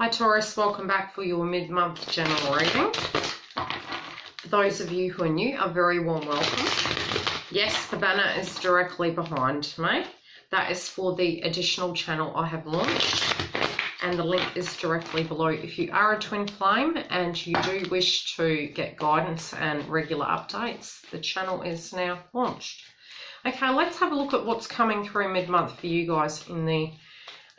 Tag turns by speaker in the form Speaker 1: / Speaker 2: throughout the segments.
Speaker 1: Hi Taurus, welcome back for your mid-month general reading. For those of you who are new, a very warm welcome. Yes, the banner is directly behind me. That is for the additional channel I have launched, and the link is directly below. If you are a twin flame and you do wish to get guidance and regular updates, the channel is now launched. Okay, let's have a look at what's coming through mid-month for you guys in the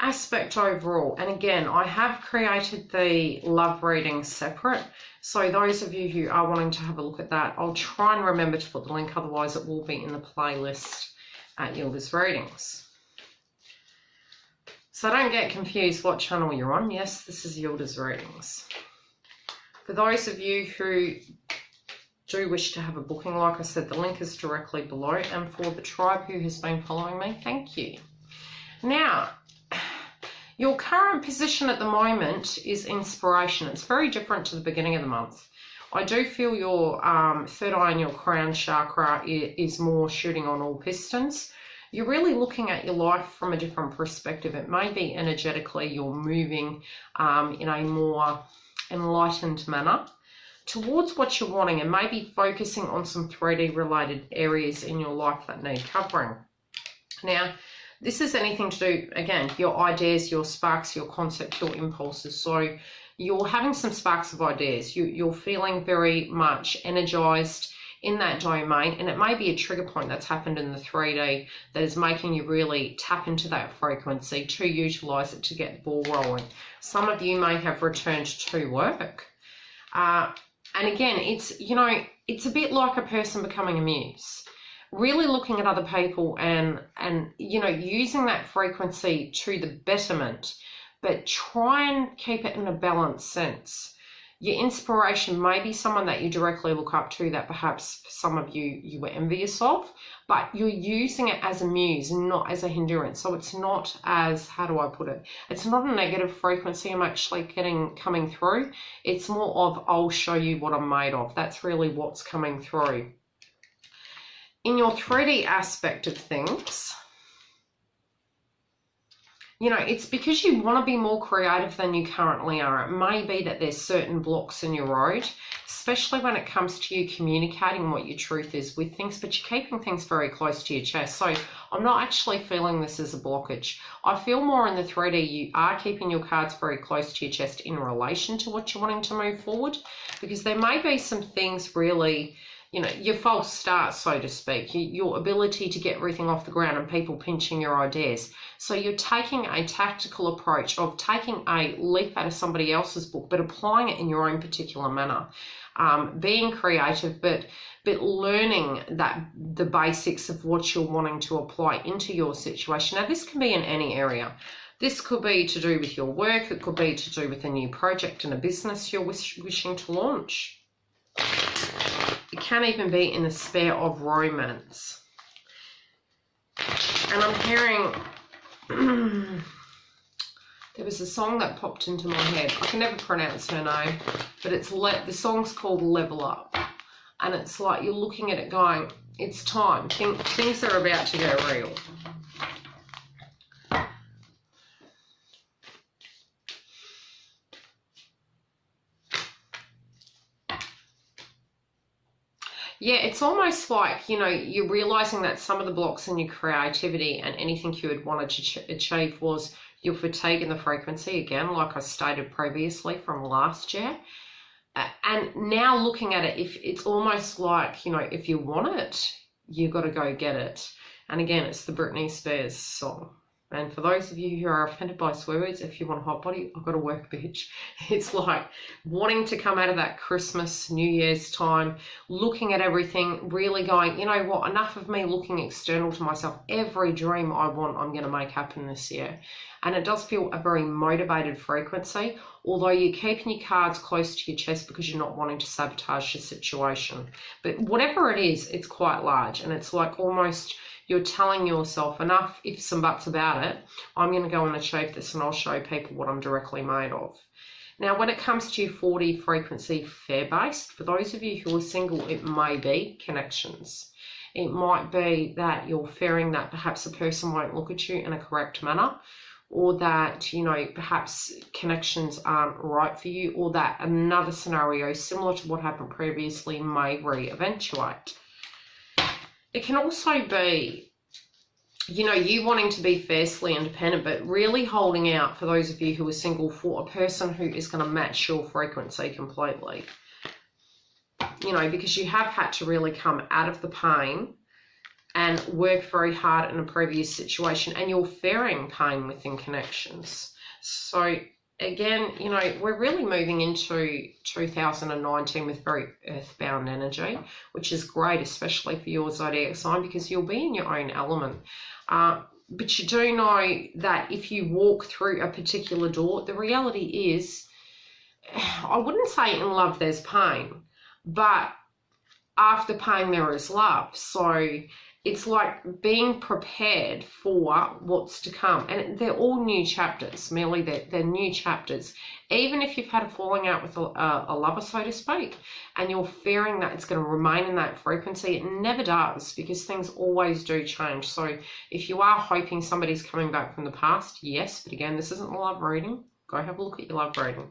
Speaker 1: aspect overall. And again, I have created the love reading separate, so those of you who are wanting to have a look at that, I'll try and remember to put the link, otherwise it will be in the playlist at Yildiz Readings. So don't get confused what channel you're on. Yes, this is Yildiz Readings. For those of you who do wish to have a booking, like I said, the link is directly below, and for the tribe who has been following me, thank you. Now, your current position at the moment is inspiration. It's very different to the beginning of the month. I do feel your third eye and your crown chakra is more shooting on all pistons. You're really looking at your life from a different perspective. It may be energetically you're moving in a more enlightened manner towards what you're wanting, and maybe focusing on some 3D related areas in your life that need covering. Now, this is anything to do, again, your ideas, your sparks, your concepts, your impulses. So you're having some sparks of ideas. You're feeling very much energized in that domain, and it may be a trigger point that's happened in the 3D that is making you really tap into that frequency to utilize it to get the ball rolling. Some of you may have returned to work. And again, it's a bit like a person becoming a muse. Really looking at other people and using that frequency to the betterment, but try and keep it in a balanced sense. Your inspiration may be someone that you directly look up to, that perhaps some of you were envious of, but you're using it as a muse and not as a hindrance. So it's not as, how do I put it? It's not a negative frequency I'm actually coming through. It's more of, I'll show you what I'm made of. That's really what's coming through. In your 3D aspect of things, it's because you want to be more creative than you currently are. It may be that there's certain blocks in your road, especially when it comes to you communicating what your truth is with things, but you're keeping things very close to your chest. So I'm not actually feeling this as a blockage. I feel more in the 3D you are keeping your cards very close to your chest in relation to what you're wanting to move forward, because there may be some things really, your false start, so to speak, your ability to get everything off the ground and people pinching your ideas. So you're taking a tactical approach of taking a leaf out of somebody else's book, but applying it in your own particular manner. Being creative, but learning the basics of what you're wanting to apply into your situation. Now, this can be in any area. This could be to do with your work. It could be to do with a new project and a business you're wishing to launch. It can even be in the sphere of romance. And I'm hearing, there was a song that popped into my head. I can never pronounce her name, but the song's called Level Up. And it's like you're looking at it going, it's time. Things are about to go real. Yeah, it's almost like, you're realizing that some of the blocks in your creativity and anything you had wanted to achieve was your fatigue in the frequency, again, like I stated previously from last year. And now looking at it, if it's almost like, if you want it, you've got to go get it. And again, it's the Britney Spears song. And for those of you who are offended by swear words, if you want a hot body, I've got a work, bitch. It's like wanting to come out of that Christmas, New Year's time, looking at everything, really going, you know what, enough of me looking external to myself. Every dream I want, I'm going to make happen this year. And it does feel a very motivated frequency, although you're keeping your cards close to your chest because you're not wanting to sabotage your situation. But whatever it is, it's quite large, and it's like almost you're telling yourself, enough ifs and buts about it, I'm going to go and achieve this, and I'll show people what I'm directly made of. Now, when it comes to your 40 frequency fair-based, for those of you who are single, it may be connections. It might be that you're fearing that perhaps a person won't look at you in a correct manner, or that, you know, perhaps connections aren't right for you, or that another scenario similar to what happened previously may re-eventuate. It can also be, you know, you wanting to be fiercely independent, but really holding out, for those of you who are single, for a person who is going to match your frequency completely. You know, because you have had to really come out of the pain and work very hard in a previous situation, and you're fearing pain within connections. So again, you know, we're really moving into 2019 with very earthbound energy, which is great, especially for your zodiac sign, because you'll be in your own element. But you do know that if you walk through a particular door, the reality is, I wouldn't say in love there's pain, but after pain there is love. So it's like being prepared for what's to come. And they're all new chapters, merely they're new chapters. Even if you've had a falling out with a lover, so to speak, and you're fearing that it's going to remain in that frequency, it never does, because things always do change. So if you are hoping somebody's coming back from the past, yes, but again, this isn't a love reading. Go have a look at your love reading.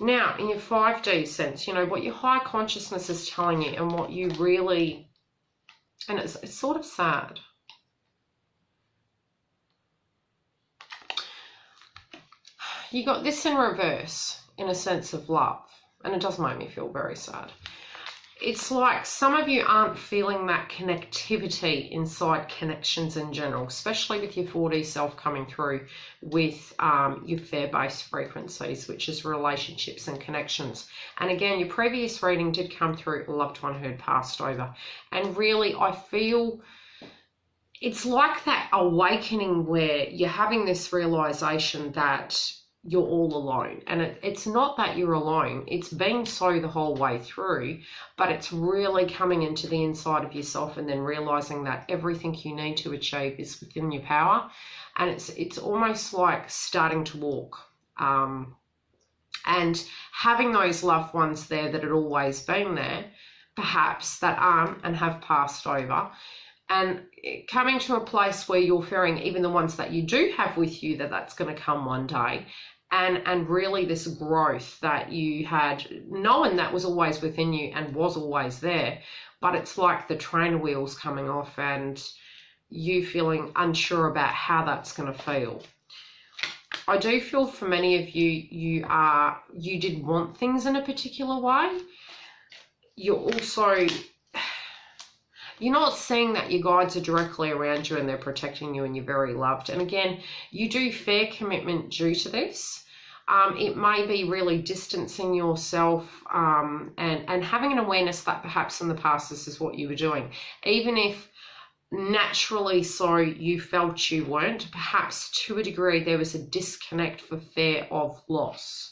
Speaker 1: Now, in your 5D sense, you know, what your higher consciousness is telling you and what you really, and it's sort of sad. You got this in reverse in a sense of love, and it does make me feel very sad. It's like some of you aren't feeling that connectivity inside connections in general, especially with your 4D self coming through with your fear-based frequencies, which is relationships and connections. And again, your previous reading did come through a loved one who had passed over. And really, I feel it's like that awakening where you're having this realization that you're all alone. And it's not that you're alone, it's been so the whole way through, but it's really coming into the inside of yourself and then realizing that everything you need to achieve is within your power. And it's almost like starting to walk, and having those loved ones there that had always been there, perhaps that aren't and have passed over, and coming to a place where you're fearing even the ones that you do have with you, that's going to come one day. And really this growth that you had known that was always within you and was always there, but it's like the trainer wheels coming off and you feeling unsure about how that's going to feel. I do feel for many of you, you did want things in a particular way. You're also, you're not seeing that your guides are directly around you and they're protecting you and you're very loved. And again, you do fear commitment due to this. It may be really distancing yourself and having an awareness that perhaps in the past this is what you were doing. Even if naturally so you felt you weren't, perhaps to a degree there was a disconnect for fear of loss.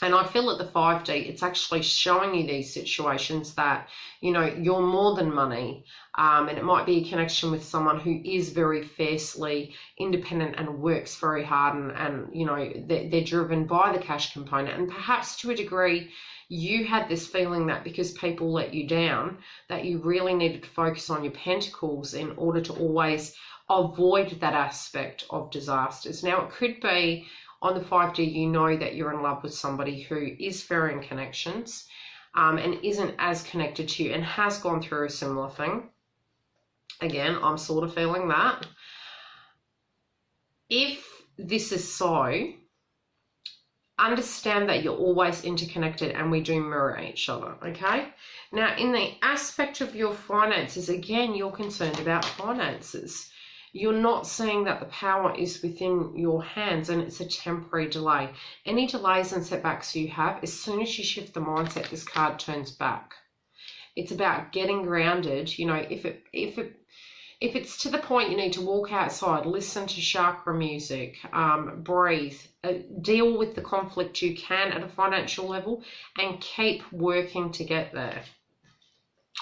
Speaker 1: And I feel at the 5D, it's actually showing you these situations that, you know, you're more than money. And it might be a connection with someone who is very fiercely independent and works very hard and you know, they're driven by the cash component. And perhaps to a degree, you had this feeling that because people let you down, that you really needed to focus on your pentacles in order to always avoid that aspect of disasters. Now, it could be on the 5D, you know that you're in love with somebody who is fearing connections and isn't as connected to you and has gone through a similar thing. Again, I'm sort of feeling that. If this is so, understand that you're always interconnected and we do mirror each other, okay? Now, in the aspect of your finances, again, you're concerned about finances. You're not seeing that the power is within your hands and it's a temporary delay. Any delays and setbacks you have, as soon as you shift the mindset, this card turns back. It's about getting grounded. You know, if it's to the point you need to walk outside, listen to chakra music, breathe, deal with the conflict you can at a financial level and keep working to get there.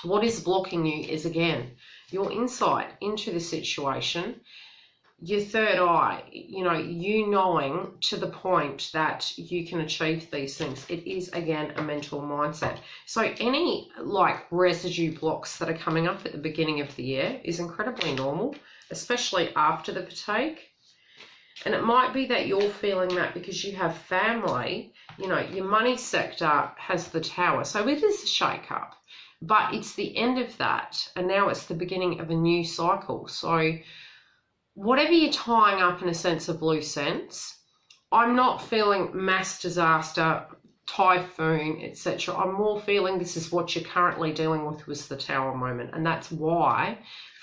Speaker 1: What is blocking you is, again, your insight into the situation, your third eye, you know, you knowing to the point that you can achieve these things. It is, again, a mental mindset. So any like residue blocks that are coming up at the beginning of the year is incredibly normal, especially after the fatigue. And it might be that you're feeling that because you have family, you know, your money sector has the Tower. So it is a shake-up, but it's the end of that. And now it's the beginning of a new cycle. So whatever you're tying up in a sense of loose ends, I'm not feeling mass disaster, typhoon, etc. I'm more feeling this is what you're currently dealing with was the Tower moment. And that's why,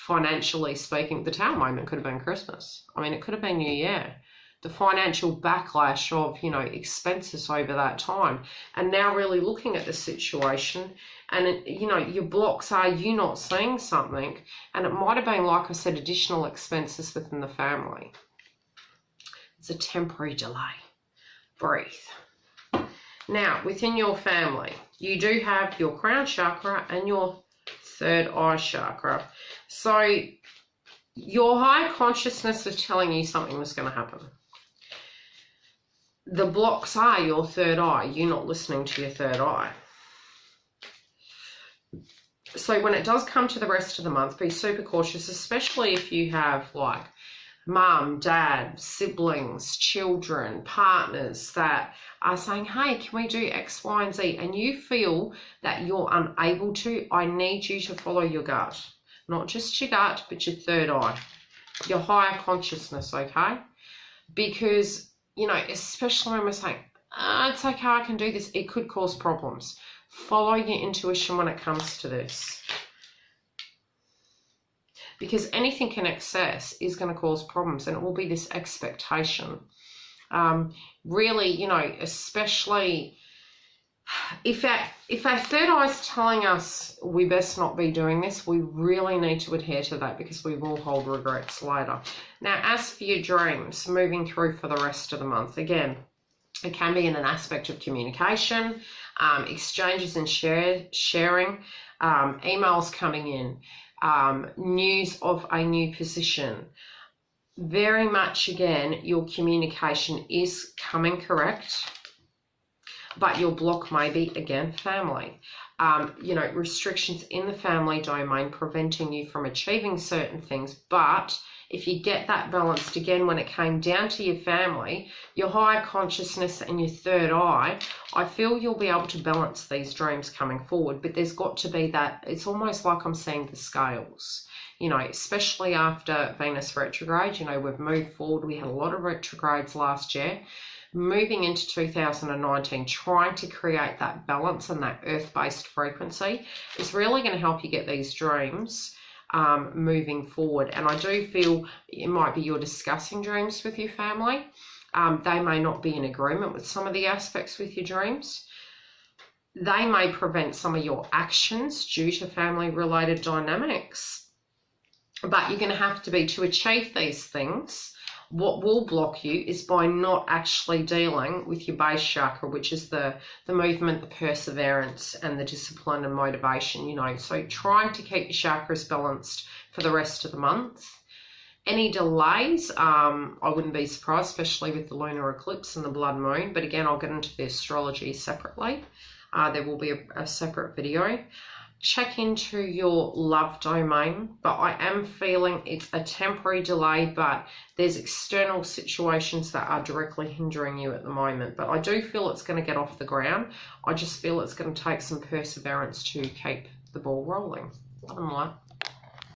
Speaker 1: financially speaking, the Tower moment could have been Christmas. I mean, it could have been New Year. The financial backlash of, you know, expenses over that time. And now really looking at the situation and, you know, your blocks are you not seeing something. And it might have been, like I said, additional expenses within the family. It's a temporary delay. Breathe. Now, within your family, you do have your crown chakra and your third eye chakra. So your higher consciousness is telling you something was going to happen. The blocks are your third eye. You're not listening to your third eye. So when it does come to the rest of the month, be super cautious, especially if you have like mum, dad, siblings, children, partners that are saying, hey, can we do X, Y, and Z? And you feel that you're unable to. I need you to follow your gut. Not just your gut, but your third eye. Your higher consciousness, okay? Because, you know, especially when we're saying, it's okay, I can do this, it could cause problems. Follow your intuition when it comes to this. Because anything in excess is going to cause problems, and it will be this expectation. Really, you know, especially if our third eye is telling us we best not be doing this, we really need to adhere to that because we will hold regrets later. Now, as for your dreams, moving through for the rest of the month, again, it can be in an aspect of communication, exchanges and sharing, emails coming in, news of a new position. Very much, again, your communication is coming correct, but your block may be, again, family. You know, restrictions in the family domain preventing you from achieving certain things. But if you get that balanced, again, when it came down to your family, your higher consciousness and your third eye, I feel you'll be able to balance these dreams coming forward. But there's got to be that, it's almost like I'm seeing the scales. You know, especially after Venus retrograde, you know, we've moved forward. We had a lot of retrogrades last year. Moving into 2019, trying to create that balance and that earth-based frequency is really going to help you get these dreams moving forward. And I do feel it might be you're discussing dreams with your family. They may not be in agreement with some of the aspects with your dreams. They may prevent some of your actions due to family-related dynamics. But you're going to have to be, to achieve these things, what will block you is by not actually dealing with your base chakra, which is the movement, the perseverance, and the discipline and motivation, you know. So trying to keep your chakras balanced for the rest of the month. Any delays, I wouldn't be surprised, especially with the lunar eclipse and the blood moon. But again, I'll get into the astrology separately. There will be a separate video. Check into your love domain, but I am feeling it's a temporary delay, but there's external situations that are directly hindering you at the moment. But I do feel it's going to get off the ground. I just feel it's going to take some perseverance to keep the ball rolling. Love and light.